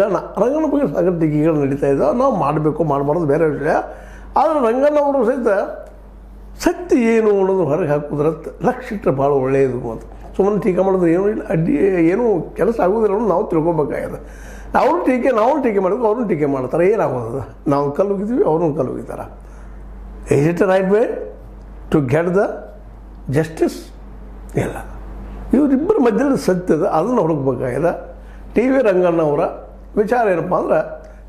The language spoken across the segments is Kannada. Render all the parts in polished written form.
ರಂಗನ ಬಗ್ಗೆ ಸಾಕಷ್ಟು ಟೀಕೆಗಳು ನಡೀತಾ ಇದ್ದಾವೆ. ನಾವು ಮಾಡಬೇಕು ಮಾಡಬಾರ್ದು ಬೇರೆ ವಿಷಯ. ಆದರೆ ರಂಗನ ಅವರು ಸಹಿತ ಸತ್ಯ ಏನು ಅನ್ನೋದು ಹೊರಗೆ ಹಾಕೋದ್ರ ಲಕ್ಷಿಟ್ರೆ ಭಾಳ ಒಳ್ಳೆಯದು ಅಂತ ಸುಮ್ಮನೆ ಟೀಕೆ ಮಾಡೋದು ಏನೂ ಇಲ್ಲ, ಅಡ್ಡಿ ಏನೂ ಕೆಲಸ ಆಗೋದಿಲ್ಲ ಅನ್ನೋದು ನಾವು ತಿಳ್ಕೊಬೇಕಾಗಿದೆ. ನಾವು ಟೀಕೆ ಮಾಡೋದು ಅವ್ರನ್ನ ಟೀಕೆ ಮಾಡ್ತಾರೆ, ಏನಾಗೋದು? ನಾವು ಕಲ್ಲುಗಿದ್ದೀವಿ, ಅವ್ರನ್ನ ಕಲ್ಲುಗಿತಾರೆ. Is it right way to get the justice? ಇಲ್ಲ, ಇವರಿಬ್ಬರ ಮಧ್ಯದಲ್ಲಿ ಸತ್ಯದ ಅದನ್ನು ಹುಡುಕ್ಬೇಕಾಗಿದೆ. ಟಿ ವಿ ರಂಗಣ್ಣವರ ವಿಚಾರ ಏನಪ್ಪ ಅಂದ್ರೆ,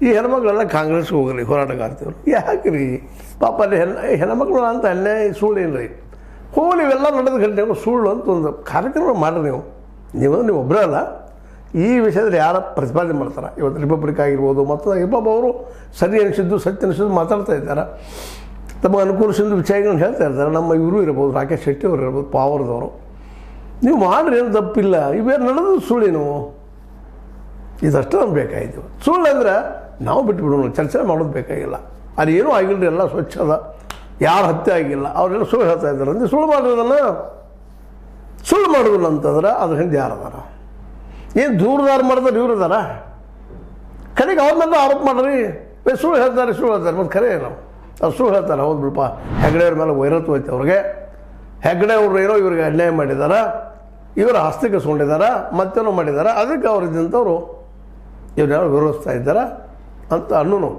ಈ ಹೆಣ್ಮಕ್ಳೆಲ್ಲ ಕಾಂಗ್ರೆಸ್ಗೆ ಹೋಗಲಿ ಹೋರಾಟಗಾರ್ತಿಯವರು. ಯಾಕೆ ರೀ ಪಾಪ ಅಲ್ಲಿ ಹೆಣ್ಮಕ್ಳು ಅಂತ ಅನ್ಯಾಯ ಸುಳ್ಳು ಏನು ರೀ? ಹೋಗಲಿ, ಇವೆಲ್ಲ ನಡೆದ ಗಂಟೆ ಸುಳ್ಳು ಅಂತ ಒಂದು ಕಾರ್ಯಕ್ರಮ ಮಾಡಿರಿ. ನೀವು ಒಬ್ಬರೇ ಅಲ್ಲ, ಈ ವಿಷಯದಲ್ಲಿ ಯಾರ ಪ್ರತಿಪಾದನೆ ಮಾಡ್ತಾರೆ. ಇವತ್ತು ರಿಪಬ್ಲಿಕ್ ಆಗಿರ್ಬೋದು ಮತ್ತು ಪಾಪ ಅವರು ಸರಿ ಅನಿಸಿದ್ದು ಸತ್ಯ ಅನಿಸಿದ್ದು ಮಾತಾಡ್ತಾ ಇದ್ದಾರೆ, ತಮಗೆ ಅನುಕೂಲಿಸಿದ್ದು ವಿಚಾರಗಳನ್ನು ಹೇಳ್ತಾ ಇರ್ತಾರೆ. ನಮ್ಮ ಇವರು ಇರ್ಬೋದು, ರಾಕೇಶ್ ಶೆಟ್ಟಿ ಅವರು ಇರ್ಬೋದು, ಪಾವರ್ದವರು. ನೀವು ಮಾಡ್ರಿ, ಏನು ತಪ್ಪಿಲ್ಲ. ಇವೇನು ನಡೆದು ಸುಳ್ಳೇನು? ಇದಷ್ಟು ನಮ್ಗೆ ಬೇಕಾಯಿತು. ಸುಳ್ಳು ಅಂದರೆ ನಾವು ಬಿಟ್ಟುಬಿಡೋಣ, ಚರ್ಚೆ ಮಾಡೋದು ಬೇಕಾಗಿಲ್ಲ. ಅದು ಏನೂ ಆಗಿಲ್ಲ, ಎಲ್ಲ ಸ್ವಚ್ಛ ಅದ, ಯಾರು ಹತ್ಯೆ ಆಗಿಲ್ಲ. ಅವರೆಲ್ಲ ಸುಳ್ಳು ಹೇಳ್ತಾ ಇದ್ದಾರೆ ಅಂದರೆ ಸುಳ್ಳು ಮಾಡೋದನ್ನು ಸುಳ್ಳು ಮಾಡೋದಿಲ್ಲ ಅಂತಂದ್ರೆ ಅದ್ರ ಹಿಂದೆ ಯಾರದಾರ? ಏನು ದೂರದಾರ ಮಾಡಿದ್ರೆ ಇವ್ರು ಇದಾರ? ಕಡೆಗೆ ಅವ್ರನ್ನೆಲ್ಲ ಆರೋಪ ಮಾಡ್ರಿ, ಸುಳ್ಳು ಹೇಳ್ತಾರೆ ಮತ್ತು ಖರೆ ಏನು ಅವ್ರು ಸುಳ್ಳು ಹೇಳ್ತಾರೆ. ಹೌದು ಬಿಡಪ್ಪ, ಹೆಗ್ಡೆಯವ್ರ ಮೇಲೆ ವೈರತ್ವ ಐತೆ ಅವ್ರಿಗೆ. ಹೆಗ್ಡೆ ಅವರು ಏನೋ ಇವ್ರಿಗೆ ಅನ್ಯಾಯ ಮಾಡಿದಾರ, ಇವರ ಆಸ್ತಿ ಕಸ್ಕೊಂಡಿದ್ದಾರೆ, ಮತ್ತೇನೋ ಮಾಡಿದ್ದಾರೆ, ಅದಕ್ಕೆ ಅವ್ರು ಇದ್ದಂಥವ್ರು ಇವ್ರನ್ನೆಲ್ಲ ವಿರೋಧಿಸ್ತಾ ಇದ್ದಾರೆ ಅಂತ ಅನ್ನೋನು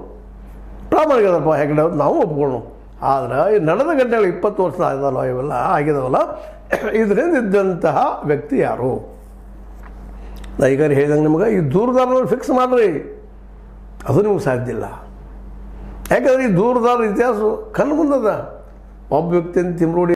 ಪ್ರಾಮಾಣಿಕದಪ್ಪ ಹೆಗ್ಡೆ ಅವ್ರು, ನಾವು ಒಪ್ಕೊಳ್ಳೋಣ. ಆದರೆ ಈ ನಡೆದ ಗಂಟೆಗಳು 20 ವರ್ಷ ಆಗಿದಲ್ಲ, ಇವೆಲ್ಲ ಆಗಿದಾವಲ್ಲ, ಇದರಿಂದ ಇದ್ದಂತಹ ವ್ಯಕ್ತಿ ಯಾರು? ನಾ ಈಗ ಹೇಳಿದಂಗೆ ನಿಮಗೆ ಈ ದೂರದಾರರಲ್ಲಿ ಫಿಕ್ಸ್ ಮಾಡಿರಿ, ಅದು ನಿಮ್ಗೆ ಸಾಧ್ಯ ಇಲ್ಲ. ಯಾಕಂದರೆ ಈ ದೂರದಾರ ಇತಿಹಾಸ ಕಣ್ಣು ಮುಂದದ. ಒಬ್ಬ ವ್ಯಕ್ತಿಯನ್ನು ತಿಮ್ರೋಡಿ